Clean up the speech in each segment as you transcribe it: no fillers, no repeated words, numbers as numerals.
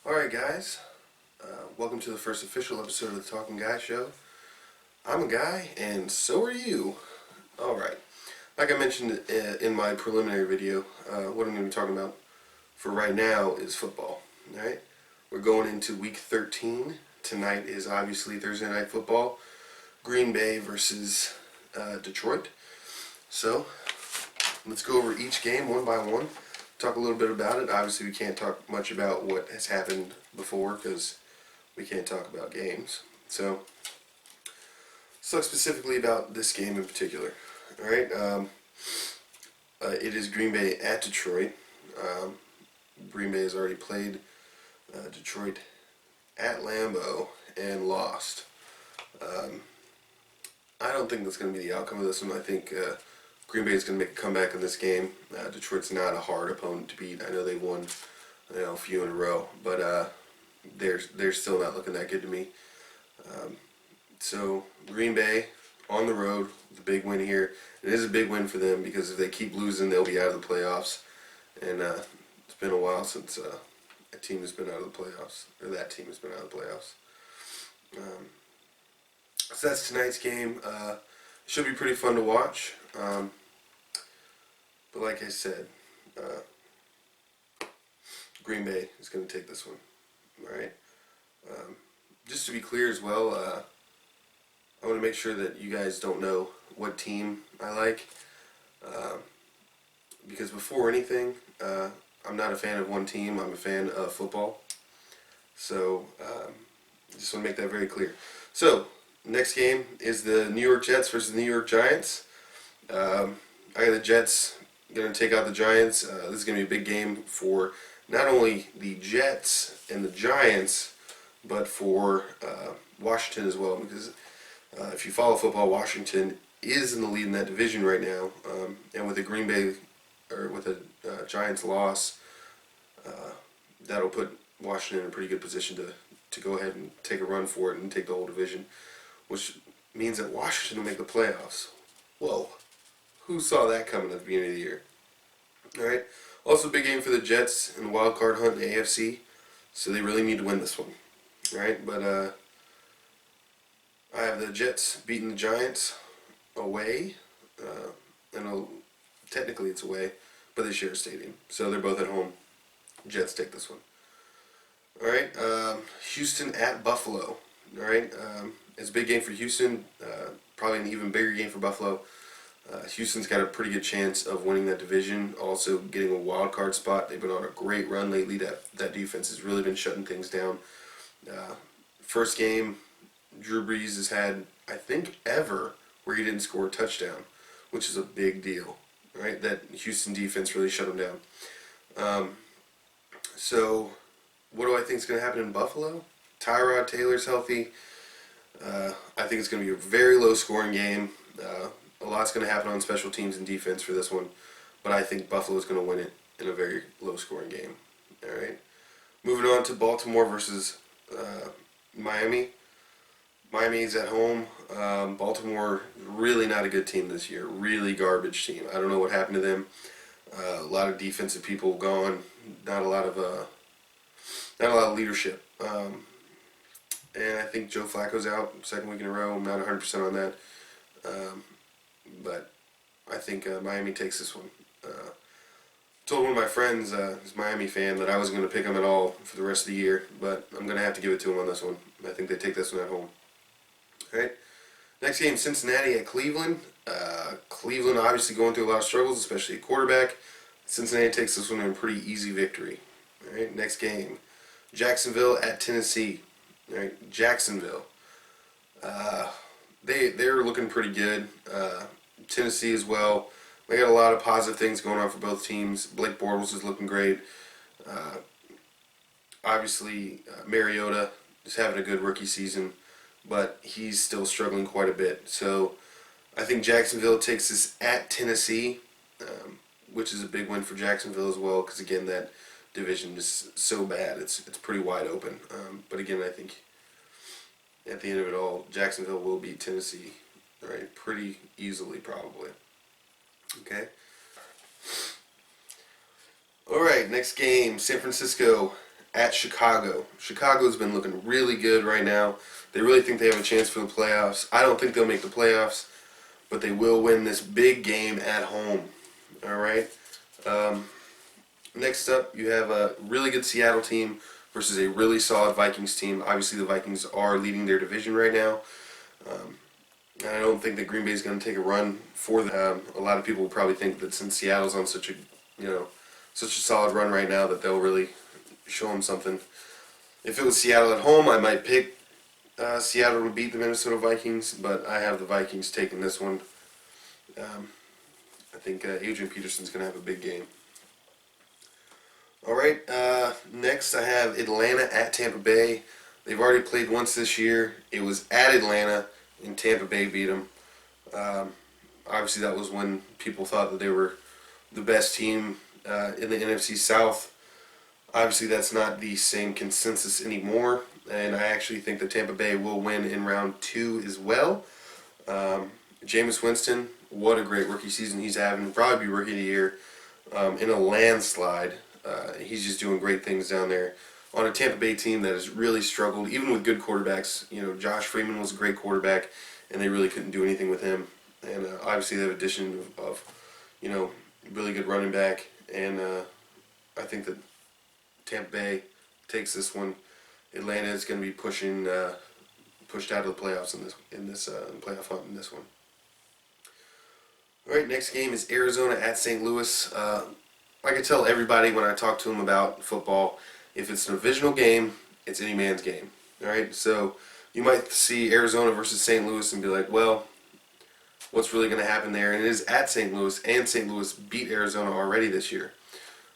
Alright guys, welcome to the first official episode of the Talking Guy Show. I'm a guy, and so are you. Alright, like I mentioned in my preliminary video, what I'm going to be talking about for right now is football. Alright, we're going into week 13. Tonight is obviously Thursday Night Football, Green Bay versus Detroit. So, let's go over each game one by one. Talk a little bit about it. Obviously, we can't talk much about what has happened before because we can't talk about games. So, let's talk specifically about this game in particular. All right, it is Green Bay at Detroit. Green Bay has already played Detroit at Lambeau and lost. I don't think that's going to be the outcome of this one. I think Green Bay is going to make a comeback in this game. Detroit's not a hard opponent to beat. I know they've won, a few in a row, but they're still not looking that good to me. So Green Bay on the road, the big win here. It is a big win for them because if they keep losing, they'll be out of the playoffs. And it's been a while since a team has been out of the playoffs, or that team has been out of the playoffs. So that's tonight's game. Should be pretty fun to watch. But like I said, Green Bay is going to take this one. Alright? Just to be clear as well, I want to make sure that you guys don't know what team I like. Because before anything, I'm not a fan of one team. I'm a fan of football. So, just want to make that very clear. So, next game is the New York Jets versus the New York Giants. I got the Jets going to take out the Giants. This is going to be a big game for not only the Jets and the Giants, but for Washington as well. Because if you follow football, Washington is in the lead in that division right now. And with the Green Bay, or with the Giants loss, that'll put Washington in a pretty good position to go ahead and take a run for it and take the whole division, which means that Washington will make the playoffs. Whoa. Who saw that coming at the beginning of the year? Alright. Also, big game for the Jets in the wild card hunt in the AFC. So they really need to win this one. Alright, but I have the Jets beating the Giants away. Technically it's away, but they share a stadium. So they're both at home. Jets take this one. Alright, Houston at Buffalo. Alright, it's a big game for Houston. Probably an even bigger game for Buffalo. Houston's got a pretty good chance of winning that division, also getting a wild card spot. They've been on a great run lately. That defense has really been shutting things down. First game Drew Brees has had, I think, ever where he didn't score a touchdown, which is a big deal, right? That Houston defense really shut him down. So what do I think is going to happen in Buffalo? Tyrod Taylor's healthy. I think it's going to be a very low scoring game. A lot's going to happen on special teams and defense for this one, but I think Buffalo's going to win it in a very low-scoring game. All right. Moving on to Baltimore versus Miami. Miami's at home. Baltimore, really not a good team this year. Really garbage team. I don't know what happened to them. A lot of defensive people gone. Not a lot of leadership. And I think Joe Flacco's out second week in a row. I'm not 100% on that. But I think Miami takes this one. Told one of my friends, who's a Miami fan, that I wasn't going to pick them at all for the rest of the year, but I'm going to have to give it to them on this one. I think they take this one at home. Alright, next game, Cincinnati at Cleveland. Cleveland obviously going through a lot of struggles, especially at quarterback. Cincinnati takes this one in a pretty easy victory. Alright, next game, Jacksonville at Tennessee. Alright, Jacksonville. They're looking pretty good. Tennessee as well. They got a lot of positive things going on for both teams. Blake Bortles is looking great. Obviously, Mariota is having a good rookie season, but he's still struggling quite a bit. So I think Jacksonville takes this at Tennessee, which is a big win for Jacksonville as well, because again, that division is so bad. It's pretty wide open. But again, I think at the end of it all, Jacksonville will beat Tennessee, right? Pretty easily, probably. Okay. All right, next game, San Francisco at Chicago. Chicago's been looking really good right now. They really think they have a chance for the playoffs. I don't think they'll make the playoffs, but they will win this big game at home. All right. Next up, you have a really good Seattle team versus a really solid Vikings team. Obviously, the Vikings are leading their division right now. I don't think that Green Bay is going to take a run for them. A lot of people will probably think that since Seattle's on such a solid run right now, that they'll really show them something. If it was Seattle at home, I might pick Seattle to beat the Minnesota Vikings, but I have the Vikings taking this one. I think Adrian Peterson's going to have a big game. All right, next I have Atlanta at Tampa Bay. They've already played once this year. It was at Atlanta, and Tampa Bay beat them. Obviously, that was when people thought that they were the best team in the NFC South. Obviously, that's not the same consensus anymore, and I actually think that Tampa Bay will win in round 2 as well. Jameis Winston, what a great rookie season he's having. He'll probably be rookie of the year in a landslide. He's just doing great things down there on a Tampa Bay team that has really struggled, even with good quarterbacks. Josh Freeman was a great quarterback, and they really couldn't do anything with him. And obviously, they have addition of really good running back, and I think that Tampa Bay takes this one. Atlanta is going to be pushed out of the playoffs in this playoff hunt in this one. All right, next game is Arizona at St. Louis. Like I tell everybody when I talk to them about football, if it's a divisional game, it's any man's game. All right, so you might see Arizona versus St. Louis and be like, well, what's really going to happen there? And it is at St. Louis, and St. Louis beat Arizona already this year.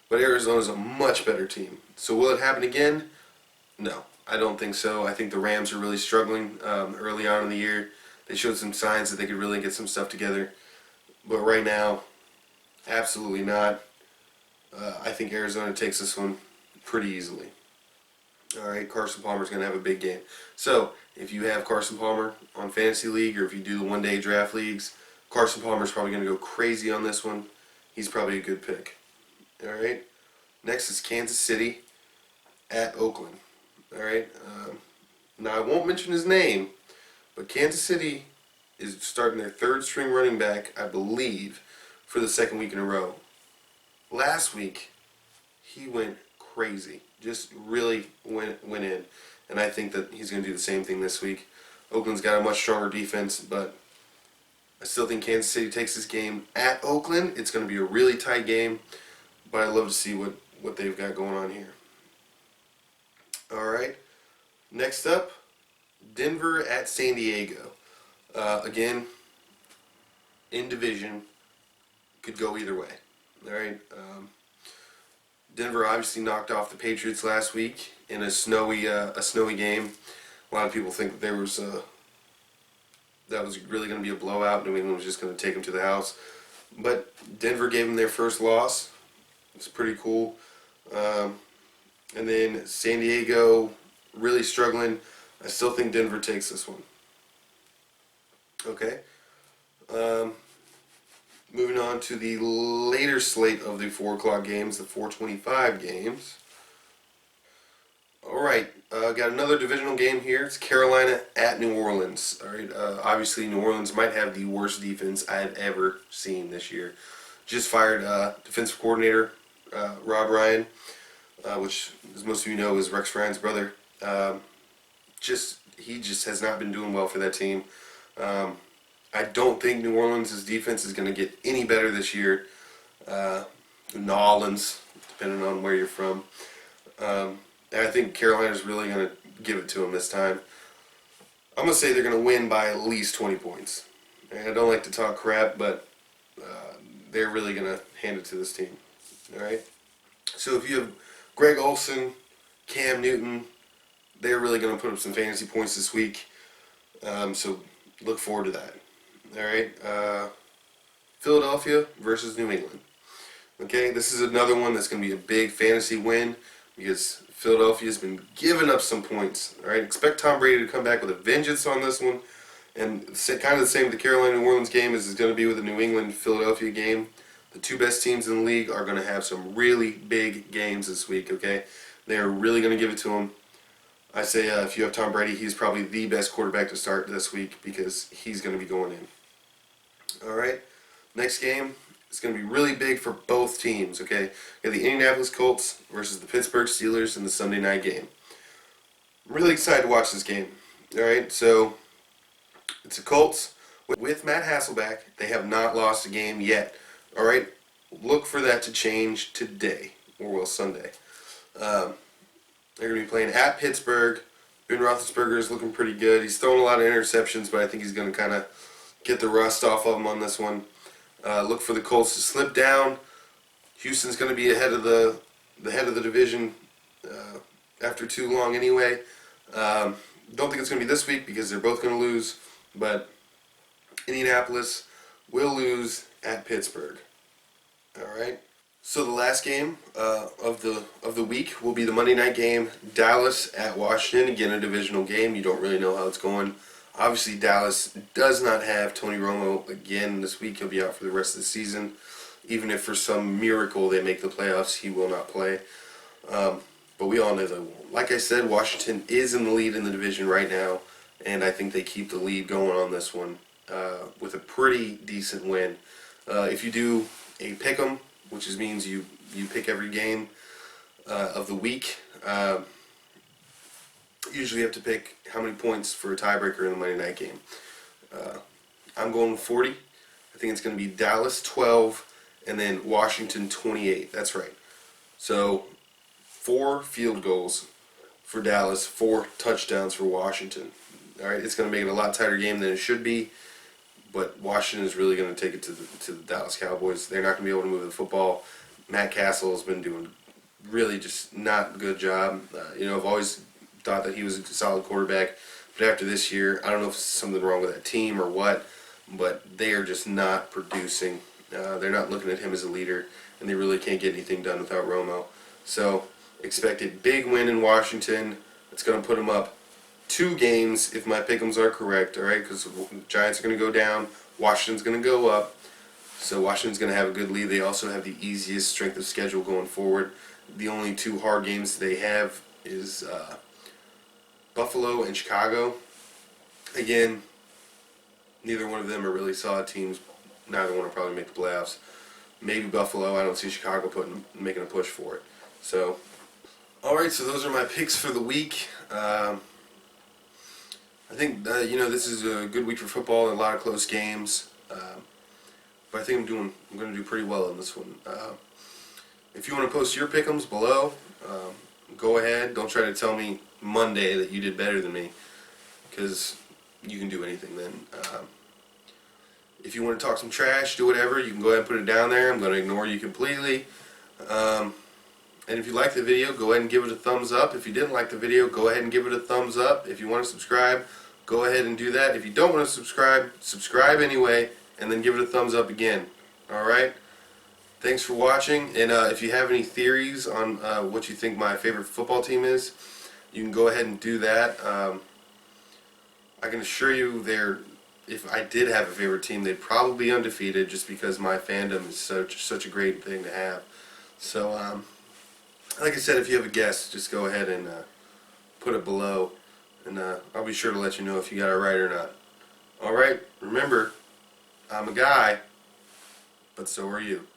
But Arizona's a much better team. So will it happen again? No, I don't think so. I think the Rams are really struggling early on in the year. They showed some signs that they could really get some stuff together. But right now, absolutely not. I think Arizona takes this one pretty easily. All right, Carson Palmer's going to have a big game. So if you have Carson Palmer on Fantasy League, or if you do the one-day draft leagues, Carson Palmer's probably going to go crazy on this one. He's probably a good pick. All right. Next is Kansas City at Oakland. All right. Now I won't mention his name, but Kansas City is starting their third string running back, I believe, for the second week in a row. Last week, he went crazy. Just really went in. And I think that he's going to do the same thing this week. Oakland's got a much stronger defense, but I still think Kansas City takes this game at Oakland. It's going to be a really tight game, but I'd love to see what they've got going on here. All right. Next up, Denver at San Diego. Again, in division, could go either way. All right. Denver obviously knocked off the Patriots last week in a snowy game. A lot of people think that that was really going to be a blowout. New England was just going to take them to the house, but Denver gave them their first loss. It's pretty cool. And then San Diego really struggling. I still think Denver takes this one. Okay. Moving on to the later slate of the 4 o'clock games, the 4:25 games. All right, got another divisional game here. It's Carolina at New Orleans. All right, obviously New Orleans might have the worst defense I've ever seen this year. Just fired defensive coordinator Rob Ryan, which, as most of you know, is Rex Ryan's brother. He just has not been doing well for that team. I don't think New Orleans' defense is going to get any better this year. New Orleans, depending on where you're from. And I think Carolina's really going to give it to them this time. I'm going to say they're going to win by at least 20 points. And I don't like to talk crap, but they're really going to hand it to this team. All right? So if you have Greg Olsen, Cam Newton, they're really going to put up some fantasy points this week. So look forward to that. All right, Philadelphia versus New England. Okay, this is another one that's going to be a big fantasy win because Philadelphia's been giving up some points. All right, expect Tom Brady to come back with a vengeance on this one, and kind of the same with the Carolina-New Orleans game as it's going to be with the New England-Philadelphia game. The two best teams in the league are going to have some really big games this week. Okay, They are really going to give it to him. I say if you have Tom Brady, he's probably the best quarterback to start this week because he's going to be going in. All right, next game is going to be really big for both teams. Okay, you have the Indianapolis Colts versus the Pittsburgh Steelers in the Sunday night game. I'm really excited to watch this game. All right, so it's the Colts with Matt Hasselbeck. They have not lost a game yet. All right, look for that to change today, or well, Sunday. They're going to be playing at Pittsburgh. Ben Roethlisberger is looking pretty good. He's thrown a lot of interceptions, but I think he's going to kind of get the rust off of him on this one. Look for the Colts to slip down. Houston's going to be ahead of the head of the division after too long anyway. Don't think it's going to be this week because they're both going to lose, but Indianapolis will lose at Pittsburgh. All right. So the last game of the week will be the Monday night game, Dallas at Washington. Again, a divisional game. You don't really know how it's going. Obviously, Dallas does not have Tony Romo again this week. He'll be out for the rest of the season. Even if for some miracle they make the playoffs, he will not play. But we all know they won't. Like I said, Washington is in the lead in the division right now, and I think they keep the lead going on this one with a pretty decent win. If you do a pick'em, which means you pick every game of the week. Usually you have to pick how many points for a tiebreaker in the Monday night game. I'm going 40. I think it's going to be Dallas 12 and then Washington 28. That's right. So 4 field goals for Dallas, 4 touchdowns for Washington. All right, it's going to make it a lot tighter game than it should be. But Washington is really going to take it to the Dallas Cowboys. They're not going to be able to move the football. Matt Castle has been doing really just not a good job. I've always thought that he was a solid quarterback. But after this year, I don't know if there's something wrong with that team or what, but they are just not producing. They're not looking at him as a leader, and they really can't get anything done without Romo. So expect a big win in Washington. It's going to put them up 2 games if my pick'ems are correct, all right? Because the Giants are going to go down, Washington's going to go up. So Washington's going to have a good lead. They also have the easiest strength of schedule going forward. The only 2 hard games they have is Buffalo and Chicago. Again, neither one of them are really solid teams. Neither one will probably make the playoffs. Maybe Buffalo. I don't see Chicago making a push for it. So, all right. So those are my picks for the week. I think this is a good week for football and a lot of close games. But I think I'm going to do pretty well in this one. If you want to post your pick'ems below, go ahead. Don't try to tell me Monday that you did better than me, because you can do anything then. If you want to talk some trash, do whatever. You can go ahead and put it down there. I'm going to ignore you completely. And if you like the video, go ahead and give it a thumbs up. If you didn't like the video, go ahead and give it a thumbs up. If you want to subscribe, go ahead and do that. If you don't want to subscribe anyway, and then give it a thumbs up again. Alright? Thanks for watching, and if you have any theories on what you think my favorite football team is, you can go ahead and do that. I can assure you if I did have a favorite team, they'd probably be undefeated just because my fandom is such a great thing to have. So, like I said, if you have a guess, just go ahead and put it below, and I'll be sure to let you know if you got it right or not. Alright, remember, I'm a guy, but so are you.